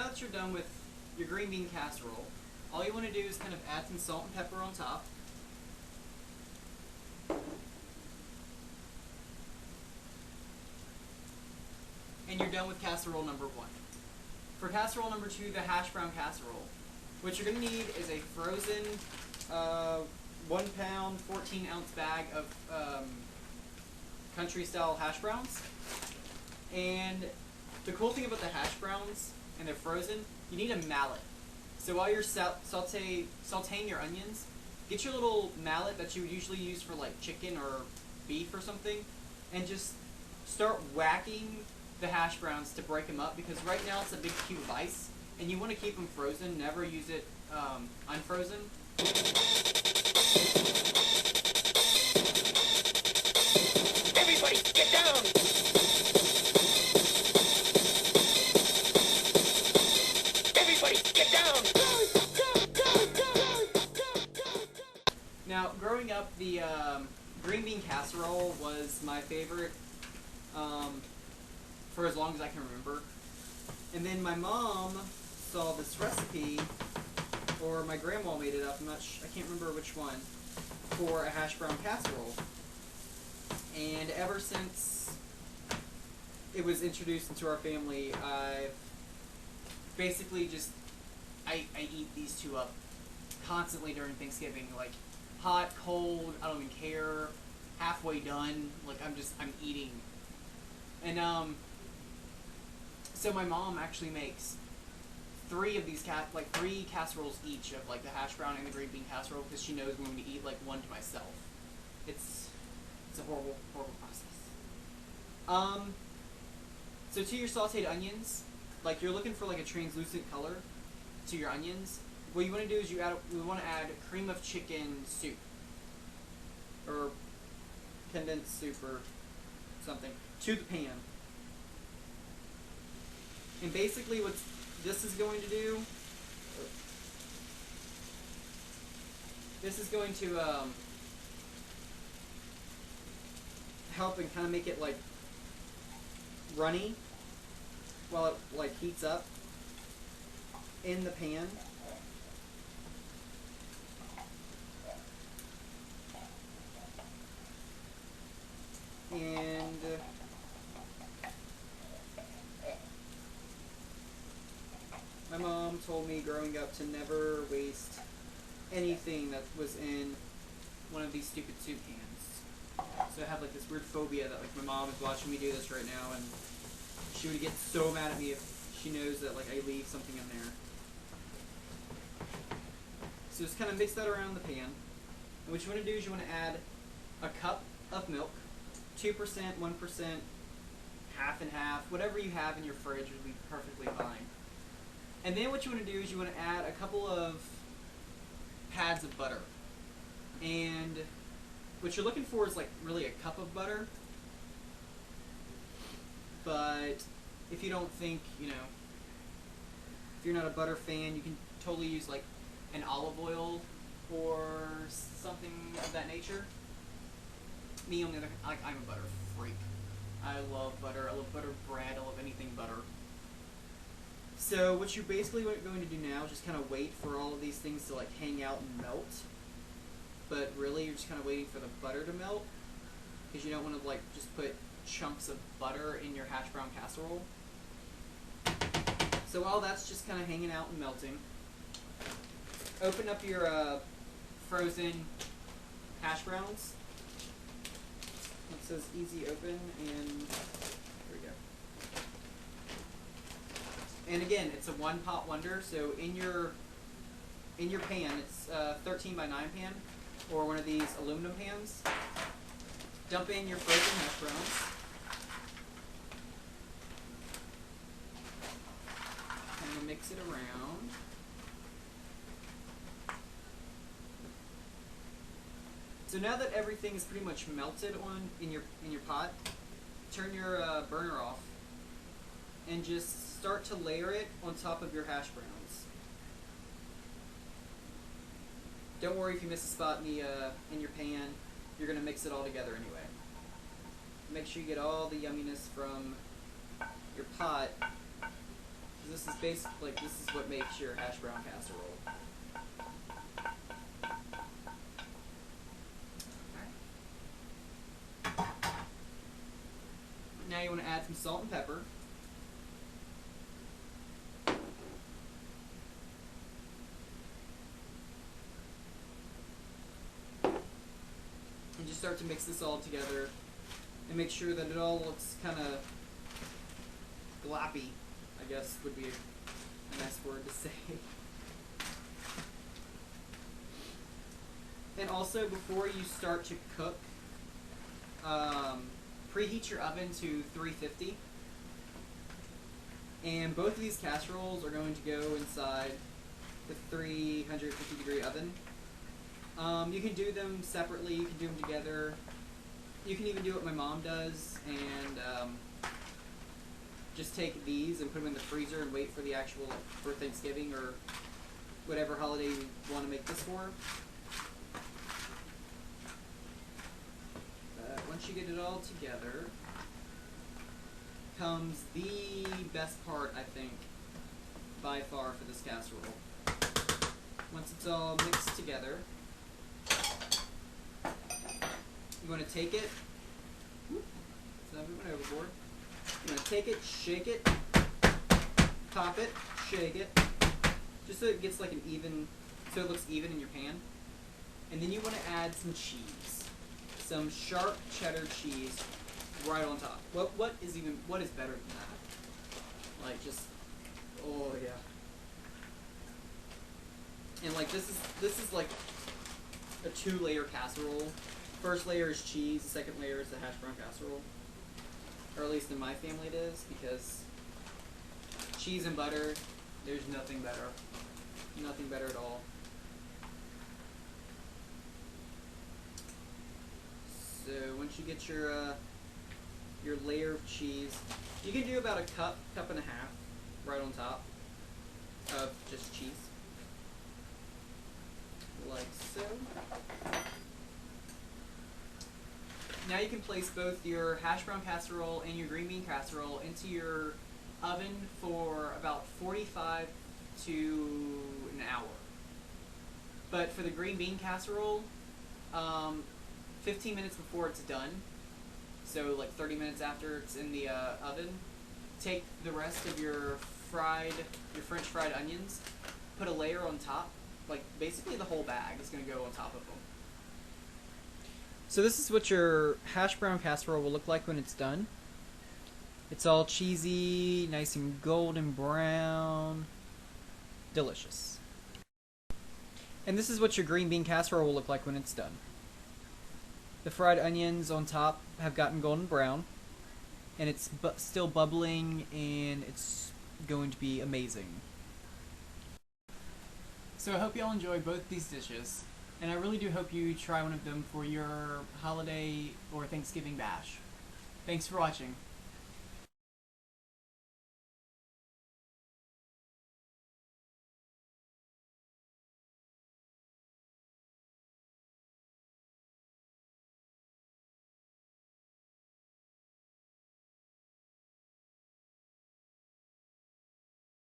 now that you're done with your green bean casserole, all you want to do is kind of add some salt and pepper on top. And you're done with casserole number 1. For casserole number 2, the hash brown casserole, what you're going to need is a frozen 1 pound, 14 ounce bag of country style hash browns. And the cool thing about the hash browns, and they're frozen, you need a mallet. So while you're sauteing your onions, get your little mallet that you would usually use for like chicken or beef or something, and just start whacking the hash browns to break them up, because right now it's a big cube of ice, and you want to keep them frozen, never use it unfrozen. Everybody, get down! Everybody, get down! Now, growing up, the green bean casserole was my favorite for as long as I can remember. And then my mom saw this recipe, or my grandma made it up, I can't remember which one, for a hash brown casserole. And ever since it was introduced into our family, I've basically just, I eat these two up constantly during Thanksgiving. Like, hot, cold, I don't even care, halfway done, like I'm eating. And so my mom actually makes 3 of these three casseroles each of like the hash brown and the green bean casserole, because she knows I'm going to eat like one to myself. It's a horrible process. So to your sauteed onions, like you're looking for like a translucent color to your onions. What you want to do is we want to add cream of chicken soup, or condensed soup or something, to the pan. And basically what this is going to do, this is going to help and kind of make it like runny while it like heats up in the pan. And my mom told me growing up to never waste anything that was in one of these stupid soup cans. So I have like this weird phobia that like my mom is watching me do this right now, and she would get so mad at me if she knows that like I leave something in there. So just kind of mix that around the pan. And what you want to do is you want to add a cup of milk, 2%, 1%, half and half, whatever you have in your fridge would be perfectly fine. And then what you want to do is you want to add a couple of pads of butter. And what you're looking for is like really a cup of butter. But if you don't think, you know, if you're not a butter fan, you can totally use like an olive oil or something of that nature. Me, on the other hand, I'm a butter freak. I love butter. I love butter bread. I love anything butter. So what you're basically going to do now is just kind of wait for all of these things to like hang out and melt. But really, you're just kind of waiting for the butter to melt, because you don't want to like just put chunks of butter in your hash brown casserole. So while that's just kind of hanging out and melting, open up your frozen hash browns. It says easy open, and here we go. And again, it's a one pot wonder, so in your pan, it's 13 by 9 pan, or one of these aluminum pans. Dump in your frozen hash browns. And mix it around. So now that everything is pretty much melted in your pot, turn your burner off and just start to layer it on top of your hash browns. Don't worry if you miss a spot in your pan. You're going to mix it all together anyway. Make sure you get all the yumminess from your pot This is this is what makes your hash brown casserole. Now you want to add some salt and pepper. And just start to mix this all together and make sure that it all looks kind of gloppy, I guess would be a nice word to say. And also, before you start to cook, preheat your oven to 350. And both of these casseroles are going to go inside the 350 degree oven. You can do them separately, you can do them together. You can even do what my mom does and just take these and put them in the freezer and wait for the actual, for Thanksgiving or whatever holiday you want to make this for. Once you get it all together, comes the best part, I think, by far for this casserole. Once it's all mixed together, you want to take it, so we went overboard. You want to take it, shake it, top it, shake it, just so it gets like an even, so it looks even in your pan. And then you want to add some cheese, some sharp cheddar cheese right on top. What is better than that? Like just, oh yeah. And like this is like a 2-layer casserole. First layer is cheese, the second layer is the hash brown casserole. Or at least in my family it is, because cheese and butter, there's nothing better. Nothing better at all. So once you get your layer of cheese, you can do about a cup and a half right on top of just cheese. Like so. Now you can place both your hash brown casserole and your green bean casserole into your oven for about 45 to an hour. But for the green bean casserole, 15 minutes before it's done, so like 30 minutes after it's in the oven, take the rest of your French fried onions, put a layer on top, like basically the whole bag is going to go on top of them. So this is what your hash brown casserole will look like when it's done. It's all cheesy, nice and golden brown, delicious. And this is what your green bean casserole will look like when it's done. The fried onions on top have gotten golden brown, and it's still bubbling, and it's going to be amazing. So I hope you all enjoy both these dishes, and I really do hope you try one of them for your holiday or Thanksgiving bash. Thanks for watching.